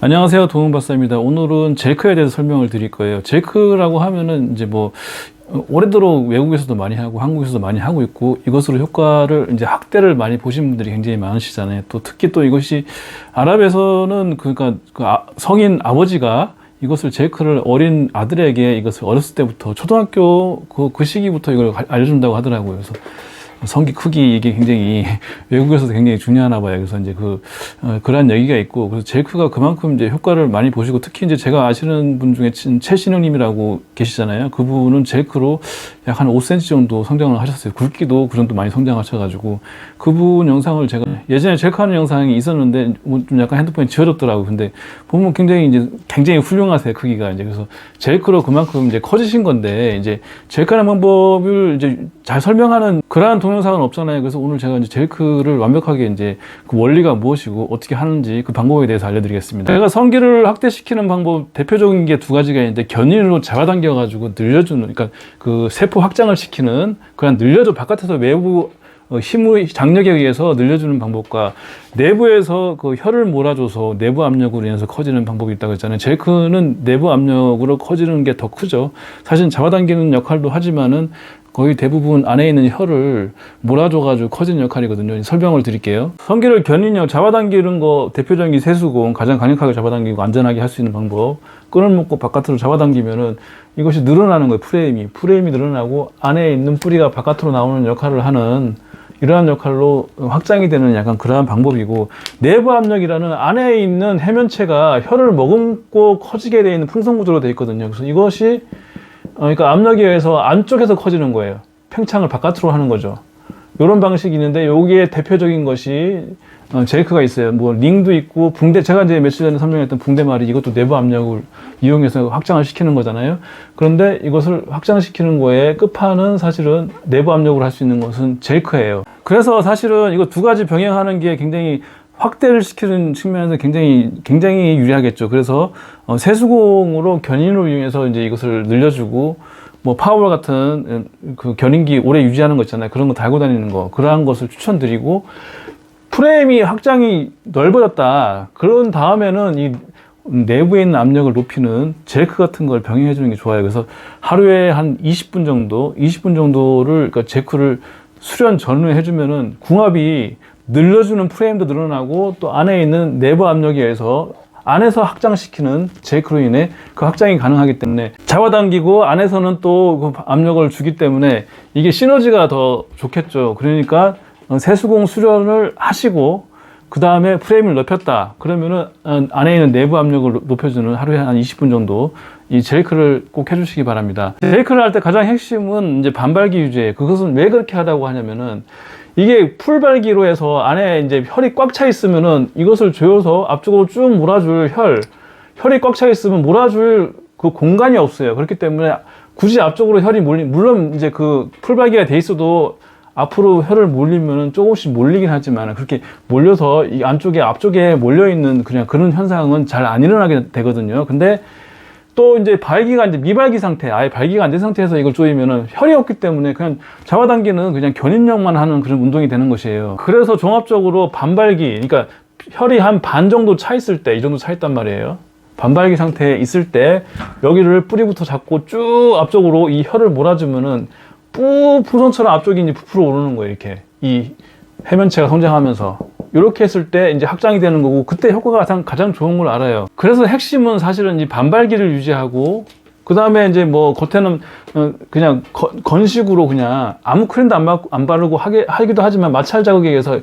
안녕하세요, 도움박사입니다. 오늘은 젤크에 대해서 설명을 드릴 거예요. 젤크라고 하면은 이제 뭐 올해도록 외국에서도 많이 하고 한국에서도 많이 하고 있고, 이것으로 효과를 이제 학대를 많이 보신 분들이 굉장히 많으시잖아요. 또 특히 또 이것이 아랍에서는 그러니까 성인 아버지가 이것을 젤크를 어린 아들에게 이것을 어렸을 때부터 초등학교 그 시기부터 이걸 알려준다고 하더라고요. 그래서 성기 크기 이게 굉장히 외국에서도 굉장히 중요하나 봐요. 그래서 이제 그런 얘기가 있고, 그래서 젤크가 그만큼 이제 효과를 많이 보시고, 특히 이제 제가 아시는 분 중에 최신영님이라고 계시잖아요. 그분은 젤크로 약 한 5cm 정도 성장을 하셨어요. 굵기도 그 정도 많이 성장하셔가지고, 그분 영상을 제가 예전에 젤크 하는 영상이 있었는데 좀 약간 핸드폰이 지워졌더라고요. 근데 보면 굉장히 훌륭하세요, 크기가. 이제 그래서 젤크로 그만큼 이제 커지신 건데, 이제 젤크하는 방법을 이제 잘 설명하는 그러한 동영상은 없잖아요. 그래서 오늘 제가 이제 젤크를 완벽하게 이제 그 원리가 무엇이고 어떻게 하는지 그 방법에 대해서 알려드리겠습니다. 제가 성기를 확대시키는 방법 대표적인 게 두 가지가 있는데, 견인으로 잡아당겨가지고 늘려주는, 그러니까 그 세포 확장을 시키는 그런 바깥에서 외부 힘의 장력에 의해서 늘려주는 방법과 내부에서 그 혀를 몰아줘서 내부 압력으로 인해서 커지는 방법이 있다고 했잖아요. 젤크는 내부 압력으로 커지는 게 더 크죠. 사실 잡아당기는 역할도 하지만은 거의 대부분 안에 있는 혀를 몰아줘가지고 커지는 역할이거든요. 설명을 드릴게요. 성기를 견인형 잡아당기는 거 대표적인 세수공, 가장 강력하게 잡아당기고 안전하게 할 수 있는 방법. 끈을 묶고 바깥으로 잡아당기면은 이것이 늘어나는 거예요. 프레임이 늘어나고 안에 있는 뿌리가 바깥으로 나오는 역할을 하는, 이러한 역할로 확장이 되는 약간 그러한 방법이고, 내부 압력이라는 안에 있는 해면체가 혀를 머금고 커지게 되어 있는 풍선 구조로 되어 있거든요. 그래서 이것이 그러니까 압력에 의해서 안쪽에서 커지는 거예요. 팽창을 바깥으로 하는 거죠. 이런 방식이 있는데, 여기에 대표적인 것이 젤크가 있어요. 뭐 링도 있고 붕대, 제가 이제 며칠 전에 설명했던 붕대말이 이것도 내부 압력을 이용해서 확장을 시키는 거잖아요. 그런데 이것을 확장시키는 거에 끝판은 사실은 내부 압력으로 할 수 있는 것은 젤크예요. 그래서 사실은 이거 두 가지 병행하는 게 굉장히 확대를 시키는 측면에서 굉장히 유리하겠죠. 그래서 세수공으로 견인으로 이용해서 이제 이것을 늘려주고, 뭐 파워볼 같은 그 견인기 오래 유지하는 거 있잖아요. 그런 거 달고 다니는 거, 그러한 것을 추천드리고, 프레임이 확장이 넓어졌다 그런 다음에는 이 내부에 있는 압력을 높이는 젤크 같은 걸 병행해 주는 게 좋아요. 그래서 하루에 한 20분 정도를 그러니까 젤크를 수련 전후에 해주면은 궁합이 늘려주는 프레임도 늘어나고, 또 안에 있는 내부 압력에 의해서 안에서 확장시키는 젤크로 인해 그 확장이 가능하기 때문에, 잡아당기고 안에서는 또 그 압력을 주기 때문에 이게 시너지가 더 좋겠죠. 그러니까 세수공 수련을 하시고 그 다음에 프레임을 넓혔다 그러면은 안에 있는 내부 압력을 높여주는 하루에 한 20분 정도 이 젤크를 꼭 해주시기 바랍니다. 젤크를 할 때 가장 핵심은 이제 반발기 유지예요. 그것은 왜 그렇게 하라고 하냐면은, 이게 풀발기로 해서 안에 이제 혈이 꽉 차 있으면은 이것을 조여서 앞쪽으로 쭉 몰아줄 혈이 꽉 차 있으면 몰아줄 그 공간이 없어요. 그렇기 때문에 굳이 앞쪽으로 혈이 물론 이제 그 풀발기가 돼 있어도 앞으로 혈을 몰리면은 조금씩 몰리긴 하지만, 그렇게 몰려서 이 앞쪽에 몰려있는 그런 현상은 잘 안 일어나게 되거든요. 근데 또 이제 발기가 이제 미발기 상태, 아예 발기가 안 된 상태에서 이걸 조이면은 혈이 없기 때문에 그냥 잡아당기는 그냥 견인력만 하는 그런 운동이 되는 것이에요. 그래서 종합적으로 반발기, 그러니까 혈이 한 반 정도 차 있을 때, 이 정도 차 있단 말이에요. 반발기 상태에 있을 때 여기를 뿌리부터 잡고 쭉 앞쪽으로 이 혈을 몰아주면은 풍선처럼 앞쪽이 이제 부풀어 오르는 거예요. 이렇게 이 해면체가 성장하면서 이렇게 했을 때 이제 확장이 되는 거고, 그때 효과가 가장 좋은 걸 알아요. 그래서 핵심은 사실은 이 반발기를 유지하고, 그 다음에 이제 뭐 겉에는 그냥 건식으로 그냥 아무 크림도 안 바르고 하기도 하지만, 마찰 자극에 의해서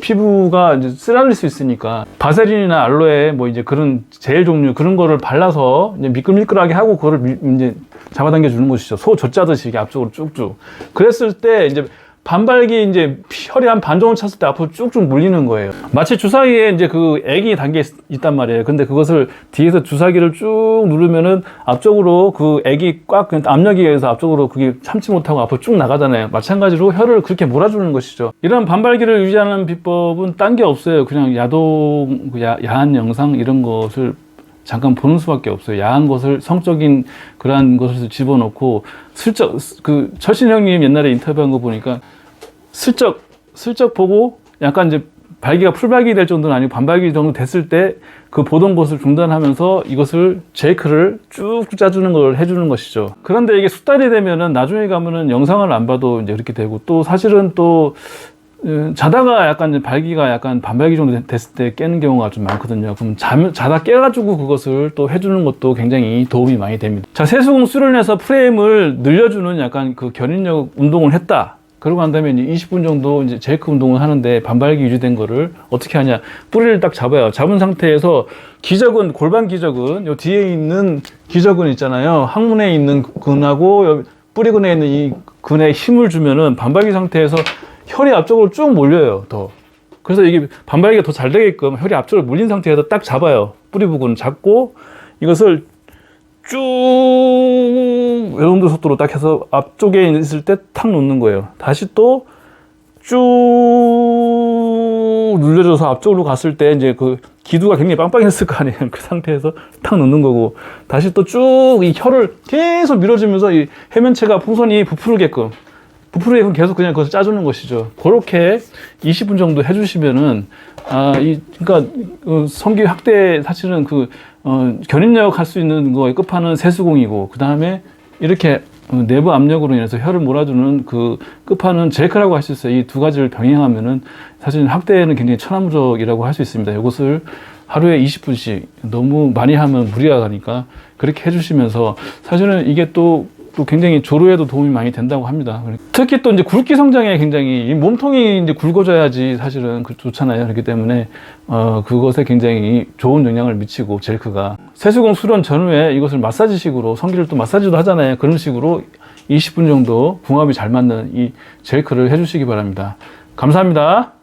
피부가 이제 쓰라릴 수 있으니까 바세린이나 알로에 뭐 이제 그런 젤 종류 그런 거를 발라서 이제 미끌미끌하게 하고 그거를 이제 잡아당겨 주는 것이죠. 소 젖자듯이 이렇게 앞쪽으로 쭉쭉. 그랬을 때 이제 반발기 이제 혈이 한 반 정도 찼을 때 앞으로 쭉쭉 물리는 거예요. 마치 주사기에 이제 그 액이 담겨 있단 말이에요. 근데 그것을 뒤에서 주사기를 쭉 누르면은 앞쪽으로 그 액이 꽉 압력에 의해서 앞쪽으로 그게 참지 못하고 앞으로 쭉 나가잖아요. 마찬가지로 혈을 그렇게 몰아주는 것이죠. 이런 반발기를 유지하는 비법은 딴 게 없어요. 그냥 야한 영상 이런 것을 잠깐 보는 수밖에 없어요. 야한 것을, 성적인 그러한 것을 집어넣고, 슬쩍, 철신 형님 옛날에 인터뷰한 거 보니까 슬쩍 보고 약간 이제 발기가 풀발기 될 정도는 아니고 반발기 정도 됐을 때 그 보던 것을 중단하면서 이것을 제이크를 쭉 짜주는 걸 해주는 것이죠. 그런데 이게 숙달이 되면은 나중에 가면은 영상을 안 봐도 이제 그렇게 되고, 또 사실은 또 자다가 약간 발기가 약간 반발기 정도 됐을 때 깨는 경우가 좀 많거든요. 그럼 자다 깨가지고 그것을 또 해주는 것도 굉장히 도움이 많이 됩니다. 자, 세수공 수련해서 프레임을 늘려주는 약간 그 견인력 운동을 했다. 그러고 난 다음에 이제 20분 정도 이제 제이크 운동을 하는데 반발기 유지된 거를 어떻게 하냐. 뿌리를 딱 잡아요. 잡은 상태에서 기저근, 골반 기저근, 요 뒤에 있는 기저근 있잖아요. 항문에 있는 근하고 뿌리근에 있는 이 근에 힘을 주면은 반발기 상태에서 혈이 앞쪽으로 쭉 몰려요, 더. 그래서 이게 반발기가 더 잘 되게끔 혈이 앞쪽으로 몰린 상태에서 딱 잡아요. 뿌리 부분을 잡고 이것을 쭉 이 정도 속도로 딱 해서 앞쪽에 있을 때 탁 놓는 거예요. 다시 또 쭉 눌려줘서 앞쪽으로 갔을 때 이제 그 기두가 굉장히 빵빵했을 거 아니에요. 그 상태에서 탁 놓는 거고, 다시 또 쭉 이 혈을 계속 밀어주면서 이 해면체가 풍선이 부풀게끔 계속 그냥 그것을 짜주는 것이죠. 그렇게 20분 정도 해주시면은, 그러니까, 성기 확대, 사실은 견인력 할 수 있는 거의 끝판은 세수공이고, 그 다음에 이렇게 내부 압력으로 인해서 혈을 몰아주는 그 끝판은 제이크라고 할 수 있어요. 이 두 가지를 병행하면은 사실 확대는 굉장히 천하무적이라고 할 수 있습니다. 이것을 하루에 20분씩 너무 많이 하면 무리가 가니까 그렇게 해주시면서 사실은 이게 또 굉장히 조루에도 도움이 많이 된다고 합니다. 특히 또 이제 굵기 성장에 굉장히 이 몸통이 이제 굵어져야지 사실은 좋잖아요. 그렇기 때문에 그것에 굉장히 좋은 영향을 미치고 제이크가 세수공 수련 전후에 이것을 마사지식으로 성기를 또 마사지도 하잖아요. 그런 식으로 20분 정도 궁합이 잘 맞는 이 제이크를 해주시기 바랍니다. 감사합니다.